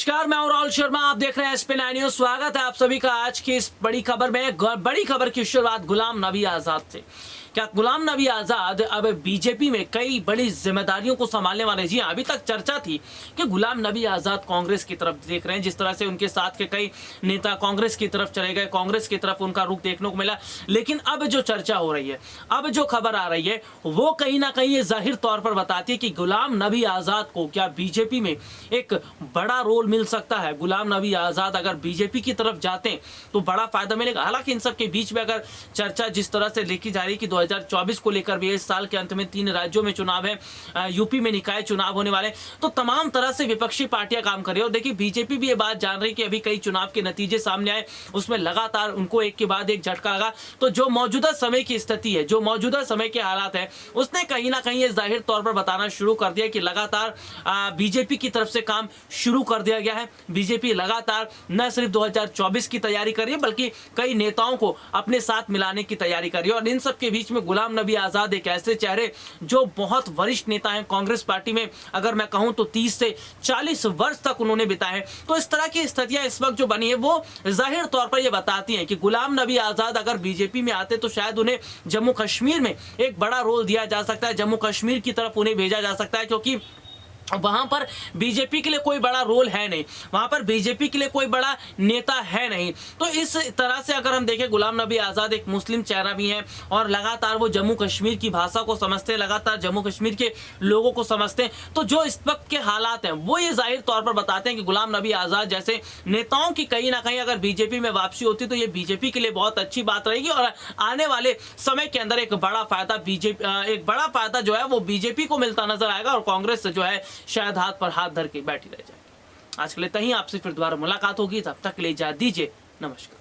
नमस्कार, मैं हूं राहुल शर्मा। आप देख रहे हैं SP9 न्यूज। स्वागत है आप सभी का आज की इस बड़ी खबर में। बड़ी खबर की शुरुआत गुलाम नबी आजाद से। क्या गुलाम नबी आजाद अब बीजेपी में कई बड़ी जिम्मेदारियों को संभालने वाले? जी हाँ, अभी तक चर्चा थी कि गुलाम नबी आजाद कांग्रेस की तरफ देख रहे हैं। जिस तरह से उनके साथ के कई नेता कांग्रेस की तरफ चले गए, कांग्रेस की तरफ उनका रुख देखने को मिला। लेकिन अब जो चर्चा हो रही है, अब जो खबर आ रही है, वो कहीं ना कहीं ये जाहिर तौर पर बताती है कि गुलाम नबी आजाद को क्या बीजेपी में एक बड़ा रोल मिल सकता है। गुलाम नबी आजाद अगर बीजेपी की तरफ जाते हैं तो बड़ा फायदा मिलेगा। हालांकि इन सब के बीच में अगर चर्चा जिस तरह से लेकी जा रही है कि 2024 को लेकर भी इस साल के अंत में 3 राज्यों में चुनाव है, यूपी में निकाय चुनाव होने वाले, तो तमाम तरह से विपक्षी पार्टियां काम कर रही है। और देखिए, बीजेपी भी ये बात जान रही कि अभी कई चुनाव के नतीजे सामने आए, उसमें लगातार उनको एक के बाद एक झटका लगा। तो जो मौजूदा समय की स्थिति है, जो मौजूदा समय के हालात है, उसने कहीं ना कहीं ये जाहिर तौर पर बताना शुरू कर दिया कि लगातार बीजेपी की तरफ से काम शुरू कर दिया गया है। बीजेपी लगातार न सिर्फ 2024 की तैयारी कर रही है, बल्कि कई नेताओं को अपने साथ मिलाने की तैयारी कर रही है। और इन सब के बीच में गुलाम नबी आजाद एक ऐसे चेहरे जो बहुत वरिष्ठ नेता हैं कांग्रेस पार्टी में, अगर मैं कहूं तो 30 से 40 वर्ष तक उन्होंने बिताए हैं। तो इस तरह की स्थितियां इस वक्त जो बनी है, वो जाहिर तौर पर यह बताती हैं कि गुलाम नबी आजाद अगर बीजेपी में आते तो शायद उन्हें जम्मू कश्मीर में एक बड़ा रोल दिया जा सकता है, जम्मू कश्मीर की तरफ उन्हें भेजा जा सकता है, क्योंकि वहां पर बीजेपी के लिए कोई बड़ा रोल है नहीं, वहां पर बीजेपी के लिए कोई बड़ा नेता है नहीं। तो इस तरह से अगर हम देखें, गुलाम नबी आजाद एक मुस्लिम चेहरा भी हैं और लगातार वो जम्मू कश्मीर की भाषा को समझते हैं, लगातार जम्मू कश्मीर के लोगों को समझते हैं। तो जो इस वक्त के हालात हैं, वो ये जाहिर तौर पर बताते हैं कि गुलाम नबी आजाद जैसे नेताओं की कहीं ना कहीं अगर बीजेपी में वापसी होती तो ये बीजेपी के लिए बहुत अच्छी बात रहेगी। और आने वाले समय के अंदर एक बड़ा फायदा जो है वो बीजेपी को मिलता नजर आएगा और कांग्रेस जो है शायद हाथ पर हाथ धर के बैठी रह जाएगी। आज के लिए तहीं आपसे फिर दोबारा मुलाकात होगी, तब तक के लिए इजाजत दीजिए। नमस्कार।